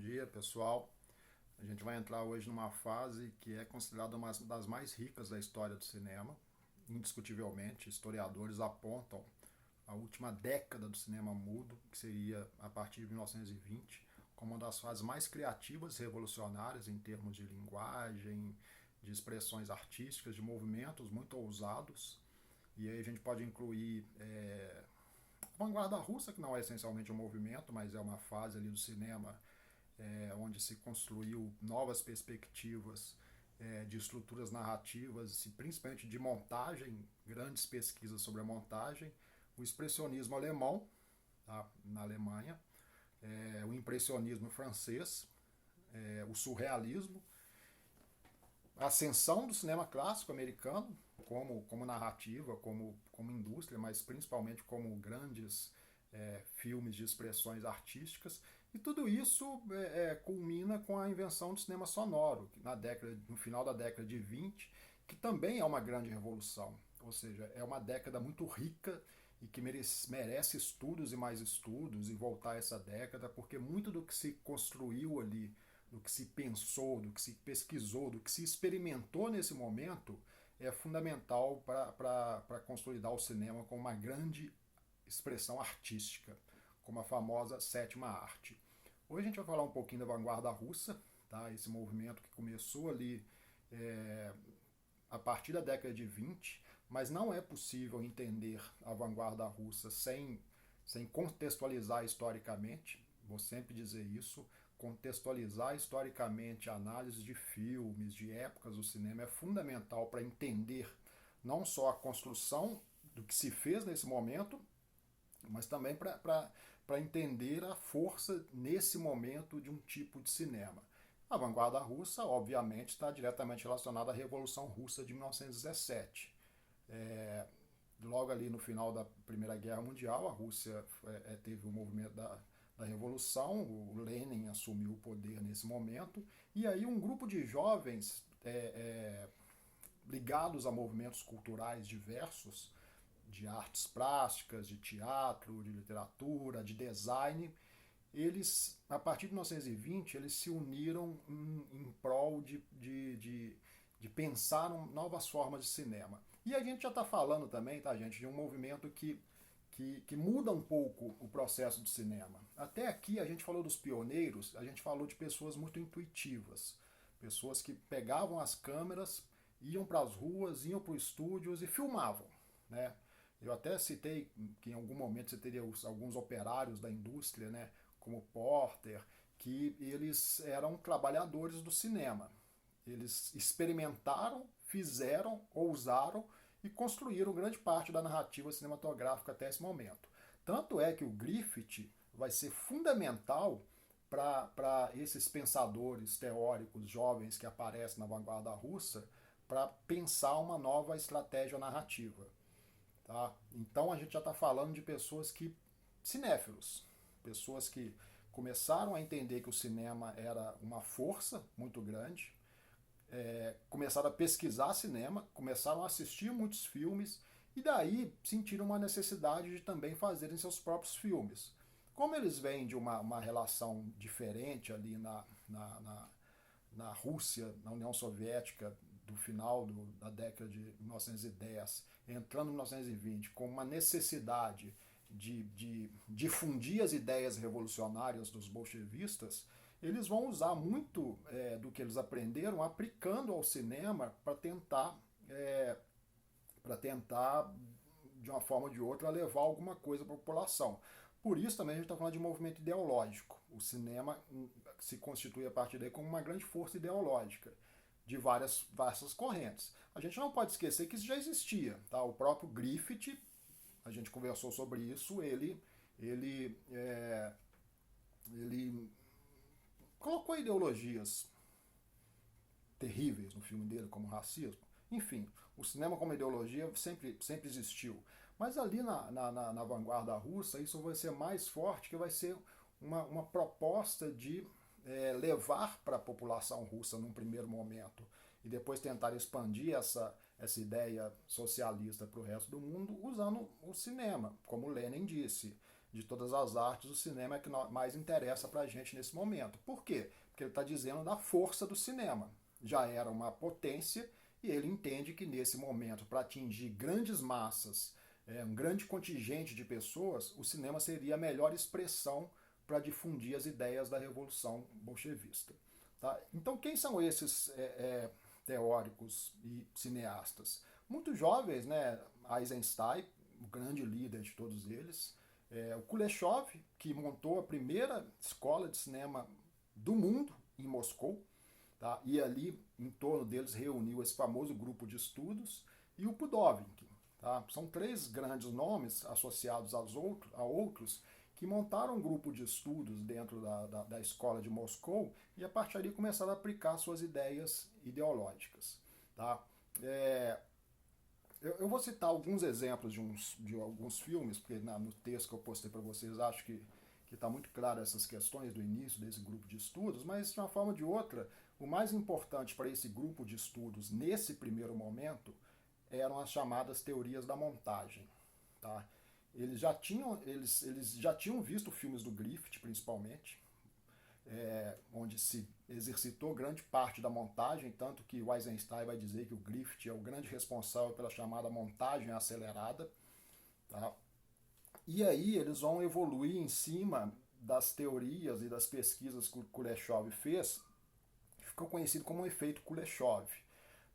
dia, pessoal. A gente vai entrar hoje numa fase que é considerada uma das mais ricas da história do cinema. Indiscutivelmente, historiadores apontam a última década do cinema mudo, que seria a partir de 1920, como uma das fases mais criativas e revolucionárias em termos de linguagem, de expressões artísticas, de movimentos muito ousados. E aí a gente pode incluir a vanguarda russa, que não é essencialmente um movimento, mas é uma fase ali do cinema onde se construiu novas perspectivas de estruturas narrativas e principalmente de montagem, grandes pesquisas sobre a montagem, o expressionismo alemão, tá, na Alemanha, o impressionismo francês, o surrealismo, a ascensão do cinema clássico americano como narrativa, como indústria, mas principalmente como grandes filmes de expressões artísticas, e tudo isso culmina com a invenção do cinema sonoro, no final da década de 20, que também é uma grande revolução, ou seja, é uma década muito rica e que merece estudos e mais estudos e voltar a essa década, porque muito do que se construiu ali, do que se pensou, do que se pesquisou, do que se experimentou nesse momento é fundamental para consolidar o cinema como uma grande expressão artística, como a famosa sétima arte. Hoje a gente vai falar um pouquinho da vanguarda russa, tá? Esse movimento que começou ali a partir da década de 20, mas não é possível entender a vanguarda russa sem contextualizar historicamente. Vou sempre dizer isso. Contextualizar historicamente a análise de filmes, de épocas do cinema é fundamental para entender não só a construção do que se fez nesse momento, mas também para entender a força nesse momento de um tipo de cinema. A vanguarda russa, obviamente, está diretamente relacionada à Revolução Russa de 1917. Logo ali no final da Primeira Guerra Mundial, a Rússia teve o movimento da Revolução, o Lenin assumiu o poder nesse momento, e aí um grupo de jovens ligados a movimentos culturais diversos, de artes plásticas, de teatro, de literatura, de design, eles, a partir de 1920, eles se uniram em prol de pensar novas formas de cinema. E a gente já está falando também, tá, gente, de um movimento que muda um pouco o processo do cinema. Até aqui a gente falou dos pioneiros, a gente falou de pessoas muito intuitivas, pessoas que pegavam as câmeras, iam para as ruas, iam para os estúdios e filmavam, né? Eu até citei que em algum momento você teria alguns operários da indústria, né, como Porter, que eles eram trabalhadores do cinema. Eles experimentaram, fizeram, ousaram e construíram grande parte da narrativa cinematográfica até esse momento. Tanto é que o Griffith vai ser fundamental para esses pensadores teóricos jovens que aparecem na vanguarda russa para pensar uma nova estratégia narrativa. Tá? Então a gente já está falando de pessoas cinéfilos, pessoas que começaram a entender que o cinema era uma força muito grande, começaram a pesquisar cinema, começaram a assistir muitos filmes e daí sentiram uma necessidade de também fazerem seus próprios filmes. Como eles vêm de uma relação diferente ali na Rússia, na União Soviética, do final da década de 1910, entrando em 1920, com uma necessidade de difundir as ideias revolucionárias dos bolchevistas, eles vão usar muito do que eles aprenderam aplicando ao cinema para tentar, de uma forma ou de outra, levar alguma coisa para a população. Por isso também a gente está falando de movimento ideológico. O cinema se constitui a partir daí como uma grande força ideológica de várias correntes. A gente não pode esquecer que isso já existia. Tá? O próprio Griffith, a gente conversou sobre isso, ele colocou ideologias terríveis no filme dele, como racismo. Enfim, o cinema como ideologia sempre existiu. Mas ali na vanguarda russa, isso vai ser mais forte, que vai ser uma proposta de levar para a população russa num primeiro momento e depois tentar expandir essa ideia socialista para o resto do mundo usando o cinema, como Lenin disse. de todas as artes, o cinema é que mais interessa para a gente nesse momento. Por quê? Porque ele está dizendo da força do cinema. Já era uma potência e ele entende que nesse momento, para atingir grandes massas, um grande contingente de pessoas, o cinema seria a melhor expressão para difundir as ideias da Revolução Bolchevista. Tá? Então, quem são esses teóricos e cineastas? Muito jovens, né? Eisenstein, o grande líder de todos eles, o Kuleshov, que montou a primeira escola de cinema do mundo em Moscou, tá? E ali em torno deles reuniu esse famoso grupo de estudos, e o Pudovkin. Tá? São três grandes nomes associados a outros que montaram um grupo de estudos dentro da escola de Moscou e a partir daí começaram a aplicar suas ideias ideológicas. Tá? Eu vou citar alguns exemplos de alguns filmes, porque no texto que eu postei para vocês acho que está muito claro essas questões do início desse grupo de estudos, mas de uma forma ou de outra, o mais importante para esse grupo de estudos nesse primeiro momento eram as chamadas teorias da montagem. Tá? Eles já tinham visto filmes do Griffith, principalmente, onde se exercitou grande parte da montagem, tanto que o Eisenstein vai dizer que o Griffith é o grande responsável pela chamada montagem acelerada. Tá? E aí eles vão evoluir em cima das teorias e das pesquisas que o Kuleshov fez, que ficou conhecido como o efeito Kuleshov.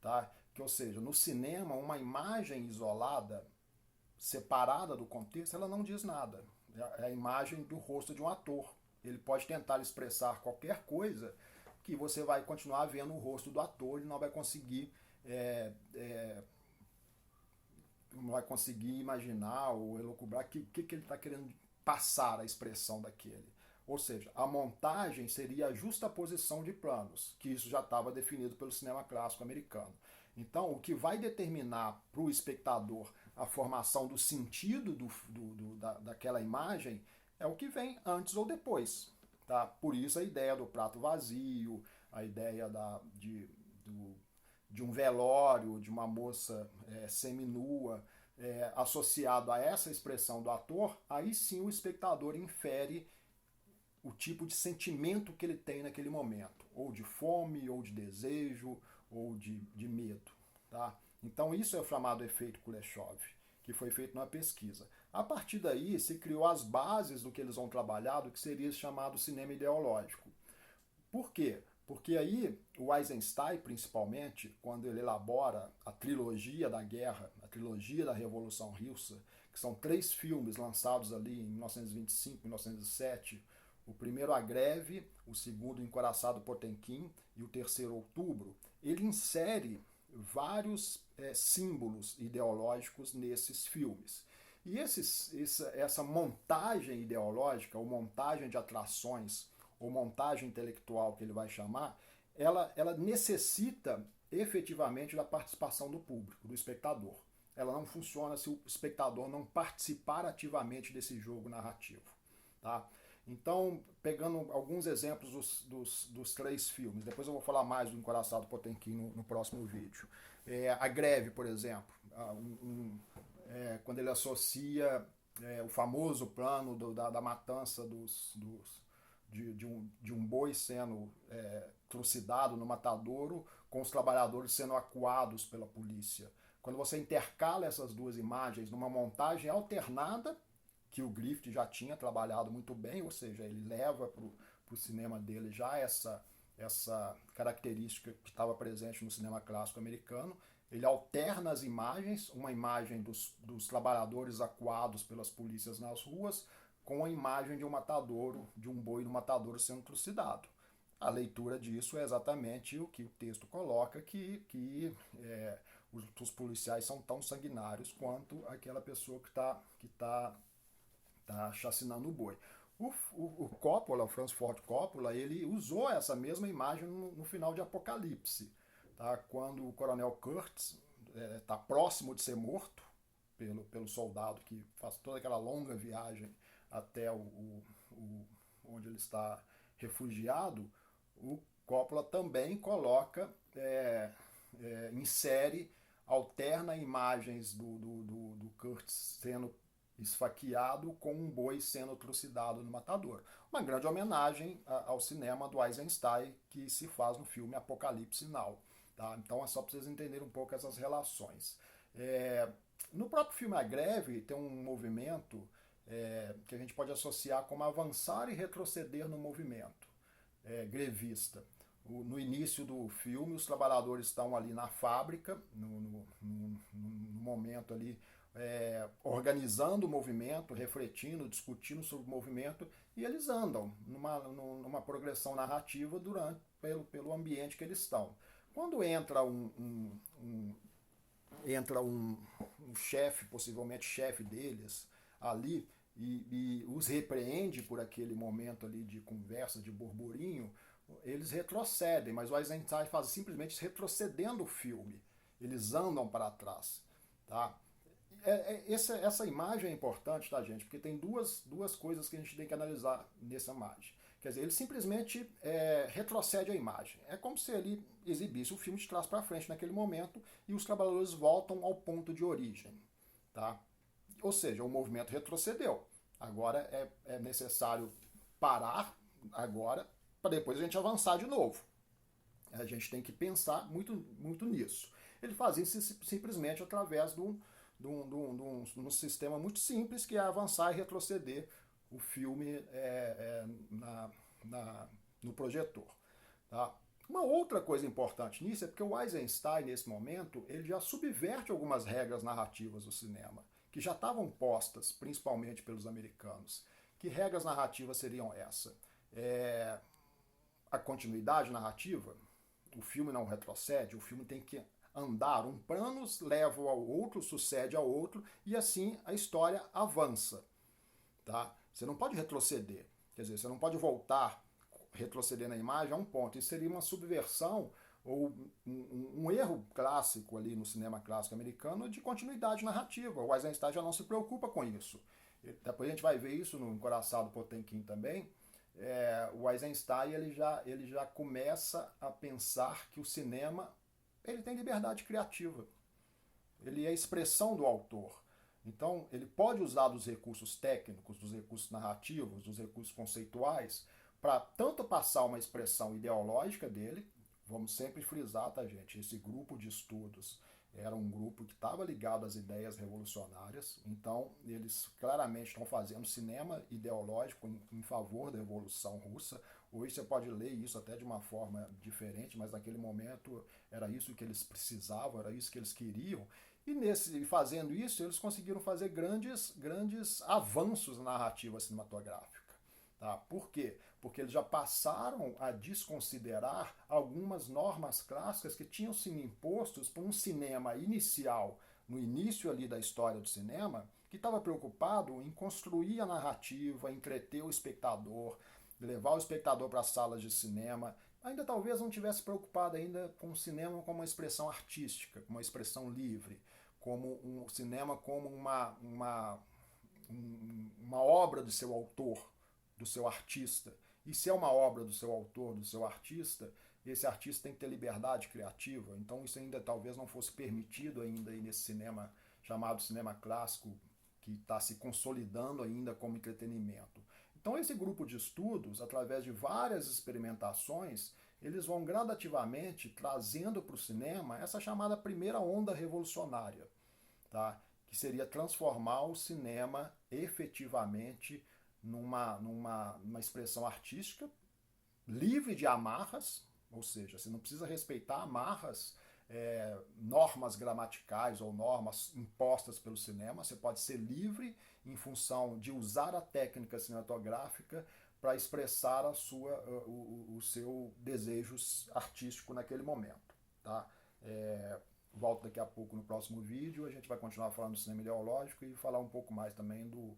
Tá? Que, ou seja, no cinema, uma imagem isolada, separada do contexto, ela não diz nada. É a imagem do rosto de um ator. Ele pode tentar expressar qualquer coisa que você vai continuar vendo o rosto do ator e não vai conseguir não vai conseguir imaginar ou elocubrar o que ele está querendo passar a expressão daquele. Ou seja, a montagem seria a justaposição de planos, que isso já estava definido pelo cinema clássico americano. Então, o que vai determinar para o espectador a formação do sentido daquela imagem é o que vem antes ou depois. Tá? Por isso a ideia do prato vazio, a ideia de um velório, de uma moça seminua, associado a essa expressão do ator, aí sim o espectador infere o tipo de sentimento que ele tem naquele momento, ou de fome, ou de desejo, ou de medo. Tá? Então isso é o chamado efeito Kuleshov, que foi feito numa pesquisa. A partir daí se criou as bases do que eles vão trabalhar, do que seria chamado cinema ideológico. Por quê? Porque aí o Eisenstein, principalmente, quando ele elabora a trilogia da guerra, a trilogia da Revolução Russa, que são 3 filmes lançados ali em 1925, 1907, o primeiro A Greve, o segundo Encoraçado Potemkin e o terceiro Outubro, ele insere vários símbolos ideológicos nesses filmes. E essa montagem ideológica, ou montagem de atrações, ou montagem intelectual que ele vai chamar, ela necessita efetivamente da participação do público, do espectador. Ela não funciona se o espectador não participar ativamente desse jogo narrativo. Tá? Então, pegando alguns exemplos dos 3 filmes, depois eu vou falar mais do Encoraçado Potemkin no próximo vídeo. A Greve, por exemplo, quando ele associa o famoso plano da matança de um boi sendo trucidado no matadouro com os trabalhadores sendo acuados pela polícia. Quando você intercala essas duas imagens numa montagem alternada, que o Griffith já tinha trabalhado muito bem, ou seja, ele leva para o cinema dele já essa característica que estava presente no cinema clássico americano. Ele alterna as imagens, uma imagem dos trabalhadores acuados pelas polícias nas ruas, com a imagem de um matadouro, de um boi no matadouro sendo trucidado. A leitura disso é exatamente o que o texto coloca, que os policiais são tão sanguinários quanto aquela pessoa que tá chacinando o boi. O Coppola, o Francis Ford Coppola, ele usou essa mesma imagem no final de Apocalipse, tá? Quando o coronel Kurtz está próximo de ser morto pelo soldado que faz toda aquela longa viagem até onde ele está refugiado, o Coppola também coloca, insere, alterna imagens do Kurtz sendo esfaqueado com um boi sendo trucidado no matador. Uma grande homenagem ao cinema do Eisenstein que se faz no filme Apocalipse Now. Tá? Então é só para vocês entenderem um pouco essas relações. No próprio filme A Greve tem um movimento que a gente pode associar como avançar e retroceder no movimento grevista. No início do filme, os trabalhadores estão ali na fábrica, no momento ali, organizando o movimento, refletindo, discutindo sobre o movimento, e eles andam numa progressão narrativa pelo ambiente que eles estão. Quando entra um chefe, possivelmente chefe deles, ali, e os repreende por aquele momento ali de conversa, de burburinho, eles retrocedem, mas o Eisenstein faz simplesmente retrocedendo o filme. Eles andam para trás. Tá? Essa imagem é importante, tá, gente? Porque tem duas coisas que a gente tem que analisar nessa imagem. Quer dizer, ele simplesmente retrocede a imagem. É como se ele exibisse o filme de trás para frente naquele momento e os trabalhadores voltam ao ponto de origem. Tá? Ou seja, o movimento retrocedeu. Agora é necessário parar agora para depois a gente avançar de novo. A gente tem que pensar muito, muito nisso. Ele faz isso simplesmente através de um sistema muito simples, que é avançar e retroceder o filme no projetor. Tá? Uma outra coisa importante nisso é porque o Eisenstein, nesse momento, ele já subverte algumas regras narrativas do cinema, que já estavam postas, principalmente pelos americanos. Que regras narrativas seriam essa? A continuidade narrativa, o filme não retrocede, o filme tem que andar, um plano leva ao outro, sucede ao outro, e assim a história avança. Tá? Você não pode retroceder, quer dizer, você não pode voltar, retroceder na imagem a um ponto. Isso seria uma subversão ou um erro clássico ali no cinema clássico americano de continuidade narrativa. O Eisenstein já não se preocupa com isso. Depois a gente vai ver isso no Encoraçado Potemkin também. O Eisenstein ele já começa a pensar que o cinema ele tem liberdade criativa. Ele é a expressão do autor. Então, ele pode usar dos recursos técnicos, dos recursos narrativos, dos recursos conceituais, para tanto passar uma expressão ideológica dele. Vamos sempre frisar, tá, gente? Esse grupo de estudos era um grupo que estava ligado às ideias revolucionárias, então eles claramente estão fazendo cinema ideológico em favor da Revolução Russa. Hoje você pode ler isso até de uma forma diferente, mas naquele momento era isso que eles precisavam, era isso que eles queriam. E fazendo isso, eles conseguiram fazer grandes avanços na narrativa cinematográfica. Tá? Por quê? Porque eles já passaram a desconsiderar algumas normas clássicas que tinham sido impostas por um cinema inicial, no início ali da história do cinema, que estava preocupado em construir a narrativa, entreter o espectador, levar o espectador para as salas de cinema. Ainda talvez não tivesse preocupado ainda com o cinema como uma expressão artística, como uma expressão livre, como um cinema como uma obra do seu autor, do seu artista. E se é uma obra do seu autor, do seu artista, esse artista tem que ter liberdade criativa. Então isso ainda talvez não fosse permitido ainda aí nesse cinema chamado cinema clássico, que está se consolidando ainda como entretenimento. Então esse grupo de estudos, através de várias experimentações, eles vão gradativamente trazendo para o cinema essa chamada primeira onda revolucionária, tá? Que seria transformar o cinema efetivamente numa expressão artística livre de amarras, ou seja, você não precisa respeitar amarras, normas gramaticais ou normas impostas pelo cinema, você pode ser livre em função de usar a técnica cinematográfica para expressar o seu desejo artístico naquele momento. Tá? Volto daqui a pouco no próximo vídeo, a gente vai continuar falando do cinema ideológico e falar um pouco mais também do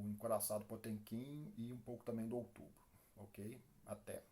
Encoraçado Potemkin e um pouco também do Outubro. Ok? Até!